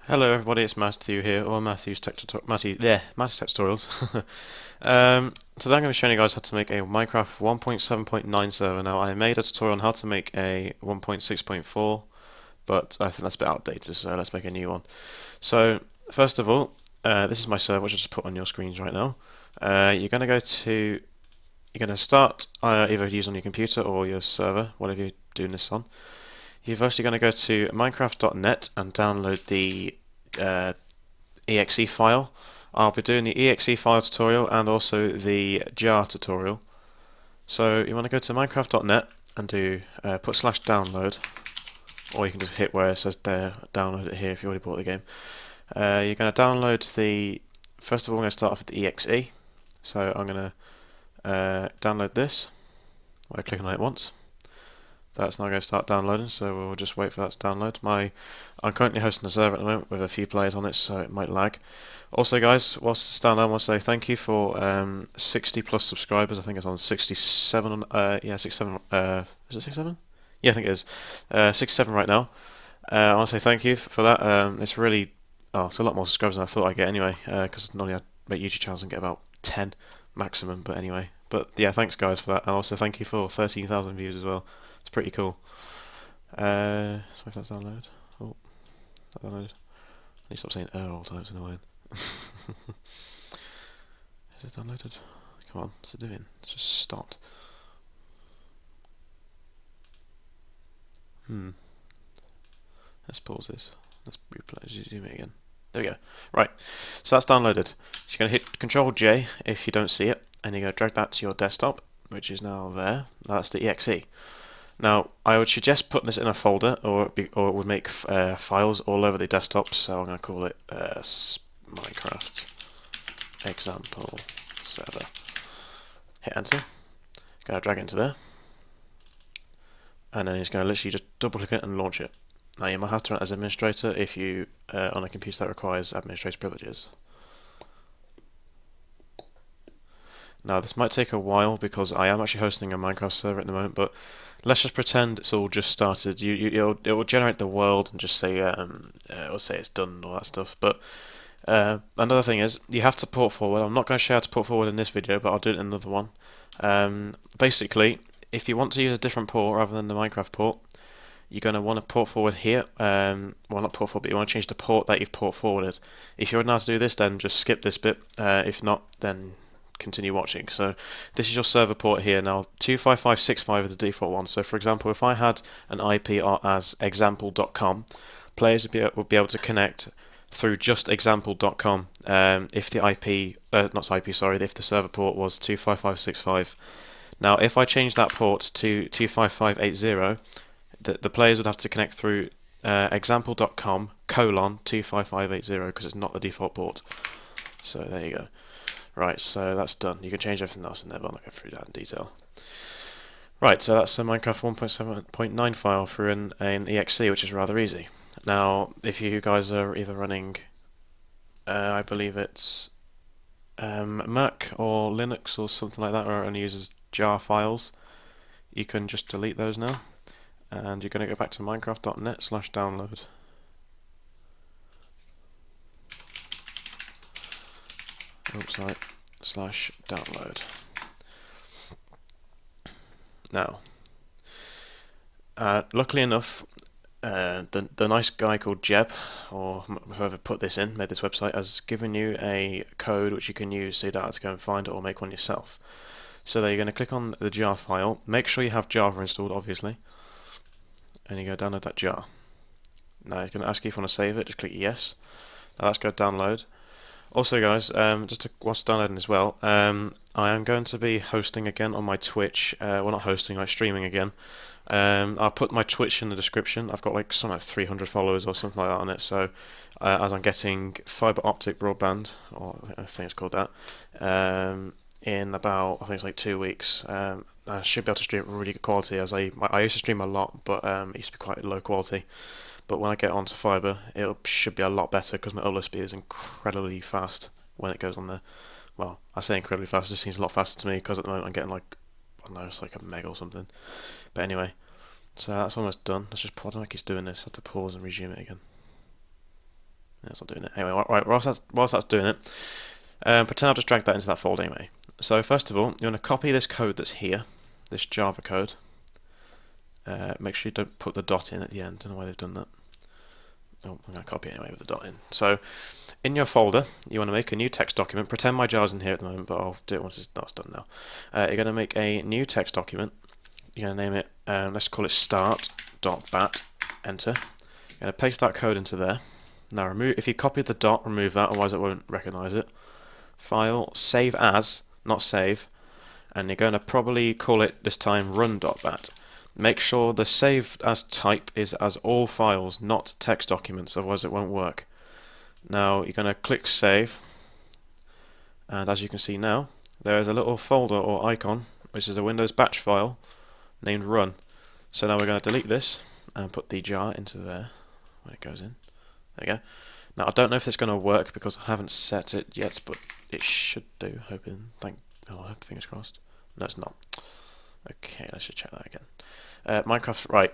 Hello everybody, it's Matthew here, or Matthew's Matthew's Tech Tutorials. Today I'm going to be showing you guys how to make a Minecraft 1.7.9 server. Now I made a tutorial on how to make a 1.6.4, but I think that's a bit outdated, so let's make a new one. So first of all, this is my server, which I just put on your screens right now. You're going to start either using your computer or your server, whatever you're doing this on. You're firstly going to go to minecraft.net and download the exe file. I'll be doing the exe file tutorial and also the jar tutorial. So you want to go to minecraft.net and do put /download, or you can just hit where it says there, download it here if you already bought the game. You're going to download the, first of all I'm going to start off with the exe. So I'm going to download this by clicking on it once. That's now going to start downloading, so we'll just wait for that to download. I'm currently hosting a server at the moment with a few players on it, so it might lag. Also, guys, whilst it's downloading, I want to say thank you for 60 plus subscribers. I think it's on 67. Yeah, 67. Is it 67? Yeah, I think it is. 67 right now. I want to say thank you for that. It's really, it's a lot more subscribers than I thought I'd get anyway. Because normally I make YouTube channels and get about 10 maximum. But anyway, yeah, thanks guys for that, and also thank you for 13,000 views as well. It's pretty cool. So if that's download. Oh, that downloaded. I need to stop saying all the time, it's annoying. Is it downloaded? Come on, what's it doing? It's just stopped. Let's pause this. Let's replay, zoom it again. There we go. Right, so that's downloaded. So you're going to hit Control J if you don't see it, and you're going to drag that to your desktop, which is now there. That's the exe. Now, I would suggest putting this in a folder, or it would make files all over the desktop, so I'm going to call it Minecraft example server. Hit enter. Going to drag it into there, and then it's going to literally just double click it and launch it. Now, you might have to run it as administrator if you on a computer that requires administrator privileges. Now, this might take a while because I am actually hosting a Minecraft server at the moment, but let's just pretend it's all just started. It will generate the world and just say it'll say it's done and all that stuff. But another thing is you have to port forward. I'm not going to show how to port forward in this video, but I'll do it in another one. Basically, if you want to use a different port rather than the Minecraft port, you're going to want to port forward here. Well, not port forward, but you want to change the port that you've port forwarded. If you already know how to do this, then just skip this bit. If not, then continue watching. So this is your server port here. Now 25565 is the default one. So for example, if I had an IP as example.com, players would be able to connect through just example.com if the IP, not IP, sorry, if the server port was 25565. Now if I change that port to 25580, the players would have to connect through example.com colon 25580 because it's not the default port. So there you go. Right, so that's done. You can change everything else in there, but I'm not going through that in detail. Right, so that's a Minecraft 1.7.9 file for an exe, which is rather easy. Now, if you guys are either running, I believe it's Mac or Linux or something like that, or only uses jar files, you can just delete those now. And you're going to go back to minecraft.net/download. Oops, sorry, /download. Now, luckily enough, the nice guy called Jeb, or whoever put this in, made this website, has given you a code which you can use so you don't have to go and find it or make one yourself. So there you're going to click on the jar file. Make sure you have Java installed, obviously, and you go download that jar. Now it's going to ask you if you want to save it. Just click yes. Now let's go download. Also, guys, just whilst downloading as well, I am going to be hosting again on my Twitch. Well, not hosting, like streaming again. I'll put my Twitch in the description. I've got like something like 300 followers or something like that on it. So, as I'm getting fiber optic broadband, or I think it's called that, in about I think it's like 2 weeks, I should be able to stream really good quality. As I used to stream a lot, but it used to be quite low quality. But when I get onto fibre, it should be a lot better because my upload speed is incredibly fast when it goes on there. Well, I say incredibly fast, it just seems a lot faster to me because at the moment I'm getting like, I don't know, it's like a meg or something. But anyway, so that's almost done. Let's just pause. I don't know if he's doing this. I have to pause and resume it again. That's not doing it. Anyway, right, whilst that's doing it, pretend I've just dragged that into that folder anyway. So first of all, you want to copy this code that's here, this Java code. Make sure you don't put the dot in at the end. I don't know why they've done that. Oh, I'm going to copy it anyway with the dot in. So, in your folder, you want to make a new text document. Pretend my jar's in here at the moment, but I'll do it once it's done now. You're going to make a new text document. You're going to name it, let's call it start.bat, enter. You're going to paste that code into there. Now, if you copied the dot, remove that, otherwise it won't recognize it. File, save as, not save, and you're going to probably call it this time run.bat. Make sure the save as type is as all files, not text documents, otherwise it won't work. Now you're going to click save, and as you can see now, there is a little folder or icon, which is a Windows batch file named run. So now we're going to delete this and put the jar into there when it goes in. There we go. Now I don't know if it's going to work because I haven't set it yet, but it should do. Fingers crossed. No, it's not. Okay, let's just check that again. Minecraft, right.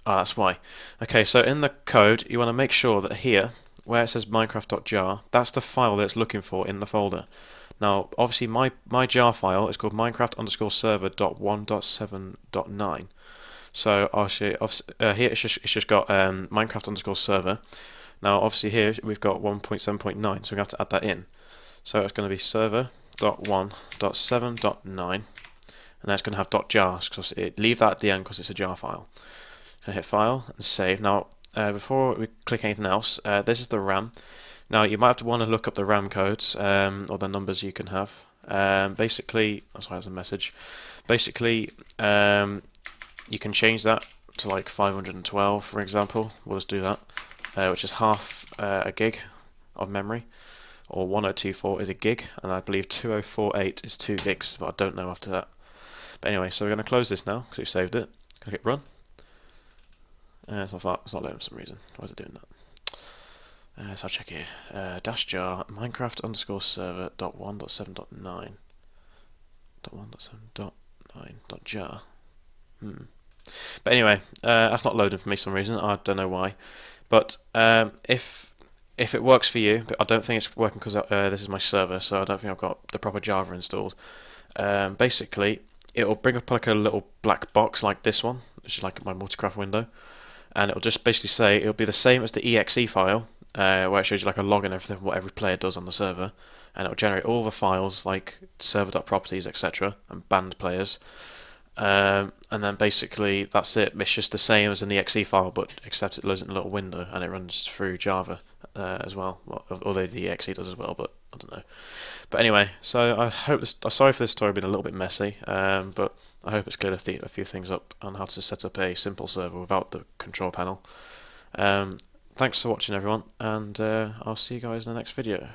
That's why. Okay, so in the code, you want to make sure that here, where it says minecraft.jar, that's the file that it's looking for in the folder. Now, obviously, my jar file is called minecraft_server.1.7.9. So, here it's just got minecraft_server. Now, obviously, here we've got 1.7.9, so we're going to have to add that in. So, it's going to be server.1.7.9. And that's going to have .jar, because leave that at the end because it's a jar file. So hit file and save. Now, before we click anything else, this is the RAM. Now, you might have to want to look up the RAM codes or the numbers you can have. Basically, oh, sorry, there's a message. Basically, you can change that to like 512, for example. We'll just do that, which is half a gig of memory. Or 1024 is a gig, and I believe 2048 is 2 gigs, but I don't know after that. But anyway, so we're going to close this now because we've saved it. Going to hit run. It's not loading for some reason. Why is it doing that? So I'll check here. Dash jar minecraft_server.1.7.9 .1.7.9.jar. But anyway, that's not loading for me for some reason. I don't know why. But if it works for you, but I don't think it's working because this is my server, so I don't think I've got the proper Java installed. Basically, it'll bring up like a little black box like this one, which is like my Multicraft window, and it'll just basically say it'll be the same as the exe file, where it shows you like a log and everything, what every player does on the server, and it'll generate all the files like server.properties, etc., and banned players. And then basically that's it. It's just the same as an exe file, but except it loads in a little window and it runs through Java as well. Although the exe does as well, but I don't know. But anyway, so I hope this. Sorry for this story being a little bit messy, but I hope it's cleared a few things up on how to set up a simple server without the control panel. Thanks for watching, everyone, and I'll see you guys in the next video.